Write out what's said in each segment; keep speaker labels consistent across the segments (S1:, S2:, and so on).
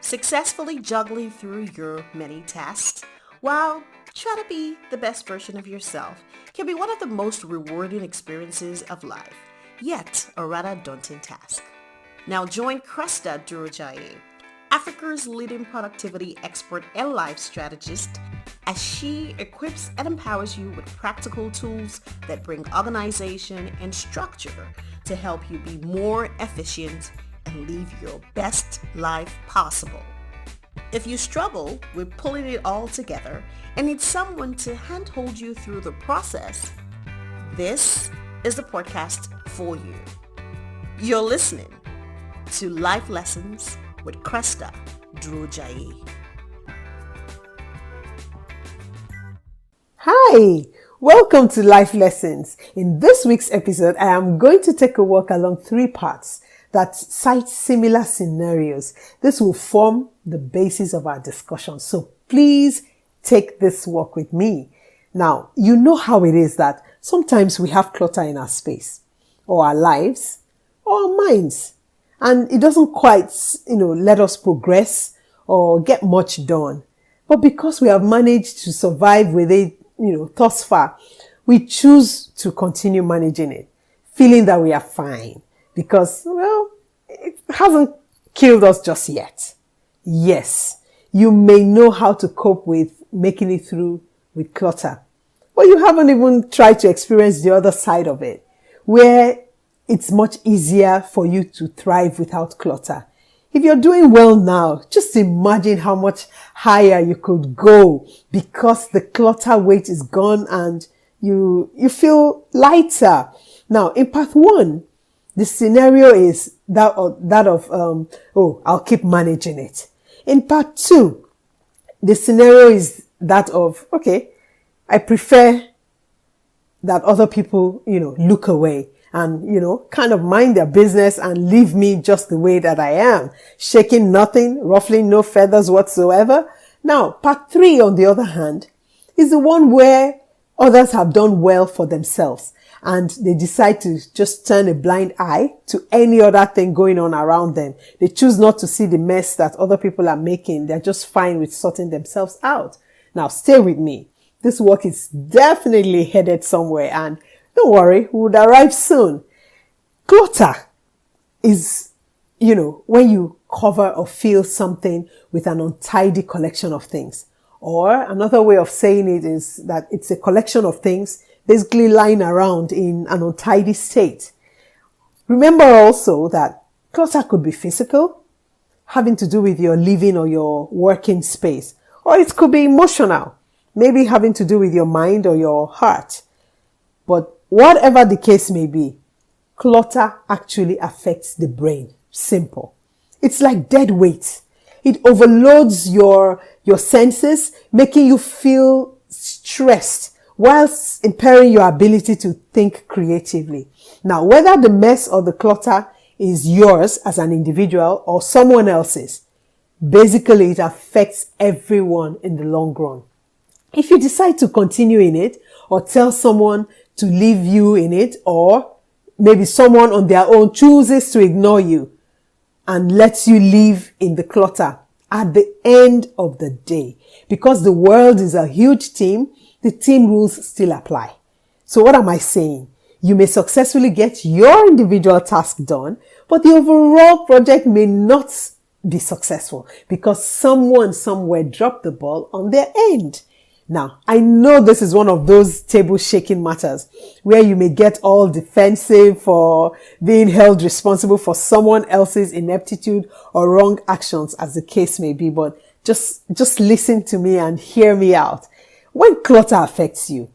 S1: Successfully juggling through your many tasks while trying to be the best version of yourself can be one of the most rewarding experiences of life, yet a rather daunting task. Now join Cresta Durojaiye, Africa's leading productivity expert and life strategist, as she equips and empowers you with practical tools that bring organization and structure to help you be more efficient and live your best life possible. If you struggle with pulling it all together and need someone to handhold you through the process, this is the podcast for you. You're listening to Life Lessons with Cresta Durojaiye.
S2: Hi, welcome to Life Lessons. In this week's episode, I am going to take a walk along three paths that cite similar scenarios. This will form the basis of our discussion. So please take this walk with me. Now, you know how it is that sometimes we have clutter in our space or our lives or our minds, and it doesn't quite, let us progress or get much done. But because we have managed to survive with it, thus far, we choose to continue managing it, feeling that we are fine because, it hasn't killed us just yet. Yes, you may know how to cope with making it through with clutter, but you haven't even tried to experience the other side of it, where it's much easier for you to thrive without clutter. If you're doing well now, just imagine how much higher you could go because the clutter weight is gone and you feel lighter. Now, in path one, the scenario is that of I'll keep managing it. In part two, the scenario is that of, I prefer that other people, look away and, kind of mind their business and leave me just the way that I am, shaking nothing, ruffling no feathers whatsoever. Now, part three, on the other hand, is the one where others have done well for themselves and they decide to just turn a blind eye to any other thing going on around them. They choose not to see the mess that other people are making. They're just fine with sorting themselves out. Now, stay with me. This work is definitely headed somewhere, and don't worry, we would arrive soon. Clutter is, when you cover or fill something with an untidy collection of things. Or another way of saying it is that it's a collection of things basically lying around in an untidy state. Remember also that clutter could be physical, having to do with your living or your working space, or it could be emotional, maybe having to do with your mind or your heart. But whatever the case may be, clutter actually affects the brain. Simple. It's like dead weight. It overloads your senses, making you feel stressed whilst impairing your ability to think creatively. Now, whether the mess or the clutter is yours as an individual or someone else's, basically it affects everyone in the long run. If you decide to continue in it or tell someone to leave you in it, or maybe someone on their own chooses to ignore you and lets you live in the clutter, at the end of the day, because the world is a huge team, the team rules still apply. So what am I saying? You may successfully get your individual task done, but the overall project may not be successful because someone somewhere dropped the ball on their end. Now, I know this is one of those table-shaking matters where you may get all defensive for being held responsible for someone else's ineptitude or wrong actions, as the case may be, but just listen to me and hear me out. When clutter affects you,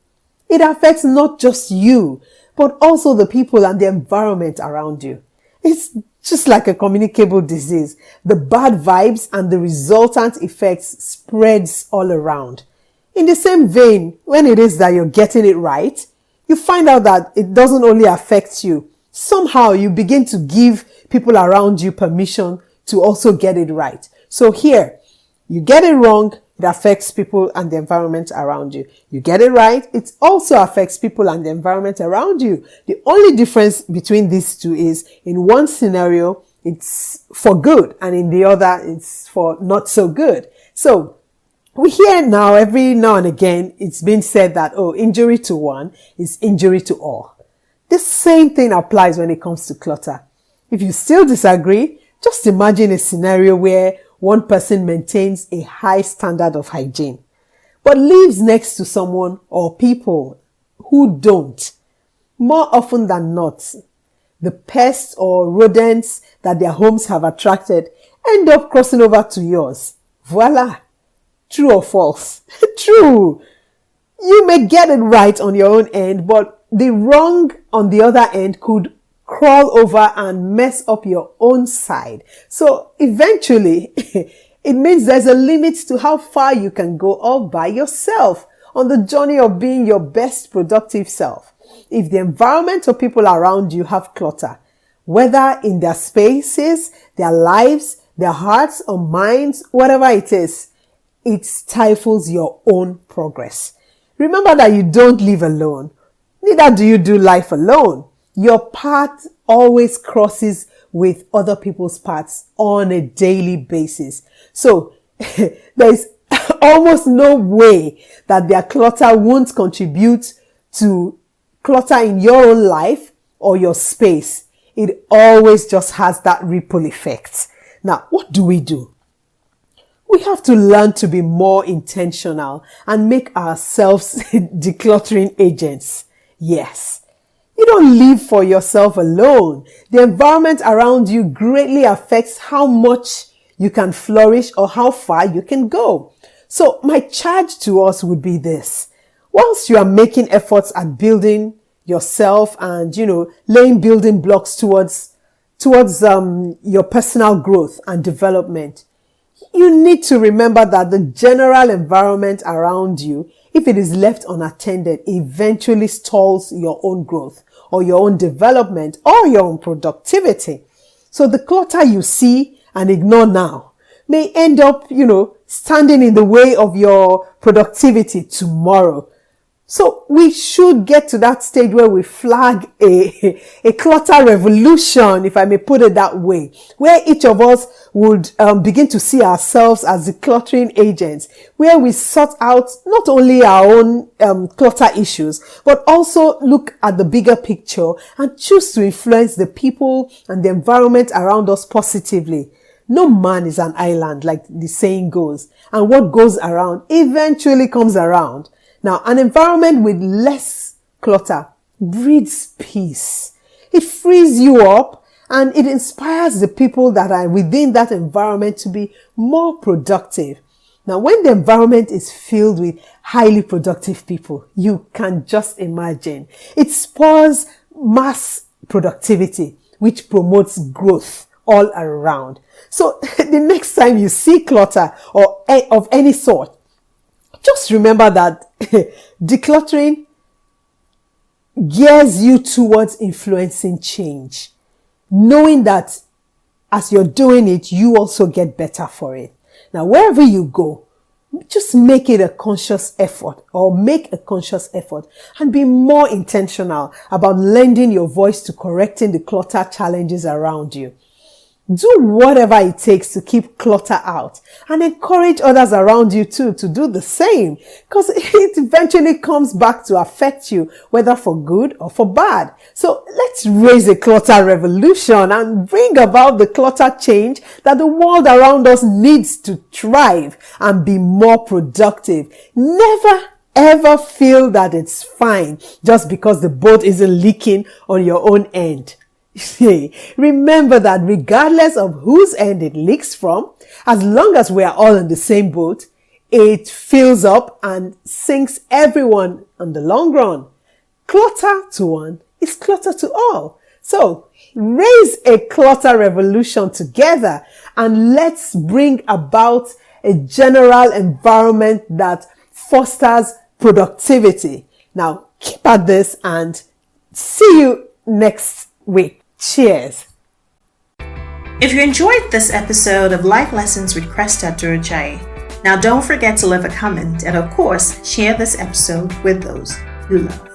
S2: it affects not just you, but also the people and the environment around you. It's just like a communicable disease. The bad vibes and the resultant effects spreads all around. In the same vein, when it is that you're getting it right, you find out that it doesn't only affect you. Somehow you begin to give people around you permission to also get it right. So here, you get it wrong, it affects people and the environment around you. You get it right, it also affects people and the environment around you. The only difference between these two is in one scenario, it's for good, and in the other, it's for not so good. So we hear now, every now and again, it's been said that, injury to one is injury to all. The same thing applies when it comes to clutter. If you still disagree, just imagine a scenario where one person maintains a high standard of hygiene, but lives next to someone or people who don't. More often than not, the pests or rodents that their homes have attracted end up crossing over to yours. Voila! True or false? True! You may get it right on your own end, but the wrong on the other end could crawl over and mess up your own side. So eventually, it means there's a limit to how far you can go all by yourself on the journey of being your best productive self. If the environment or people around you have clutter, whether in their spaces, their lives, their hearts or minds, whatever it is, it stifles your own progress. Remember that you don't live alone. Neither do you do life alone. Your path always crosses with other people's paths on a daily basis. So there is almost no way that their clutter won't contribute to clutter in your own life or your space. It always just has that ripple effect. Now, what do? We have to learn to be more intentional and make ourselves decluttering agents. Yes. You don't live for yourself alone. The environment around you greatly affects how much you can flourish or how far you can go. So my charge to us would be this. Whilst you are making efforts at building yourself and, laying building blocks towards your personal growth and development, you need to remember that the general environment around you, if it is left unattended, eventually stalls your own growth or your own development or your own productivity. So the clutter you see and ignore now may end up, standing in the way of your productivity tomorrow. So we should get to that stage where we flag a clutter revolution, if I may put it that way, where each of us would begin to see ourselves as decluttering agents, where we sort out not only our own clutter issues, but also look at the bigger picture and choose to influence the people and the environment around us positively. No man is an island, like the saying goes, and what goes around eventually comes around. Now, an environment with less clutter breeds peace. It frees you up and it inspires the people that are within that environment to be more productive. Now, when the environment is filled with highly productive people, you can just imagine. It spurs mass productivity, which promotes growth all around. So the next time you see clutter or of any sort, just remember that decluttering gears you towards influencing change, knowing that as you're doing it, you also get better for it. Now, wherever you go, just make it a conscious effort and be more intentional about lending your voice to correcting the clutter challenges around you. Do whatever it takes to keep clutter out and encourage others around you too to do the same, because it eventually comes back to affect you, whether for good or for bad. So let's raise a clutter revolution and bring about the clutter change that the world around us needs to thrive and be more productive. Never ever feel that it's fine just because the boat isn't leaking on your own end. Remember that regardless of whose end it leaks from, as long as we are all in the same boat, it fills up and sinks everyone on the long run. Clutter to one is clutter to all. So raise a clutter revolution together and let's bring about a general environment that fosters productivity. Now keep at this and see you next week. Cheers.
S1: If you enjoyed this episode of Life Lessons with Cresta Durojaiye, now don't forget to leave a comment and of course share this episode with those you love.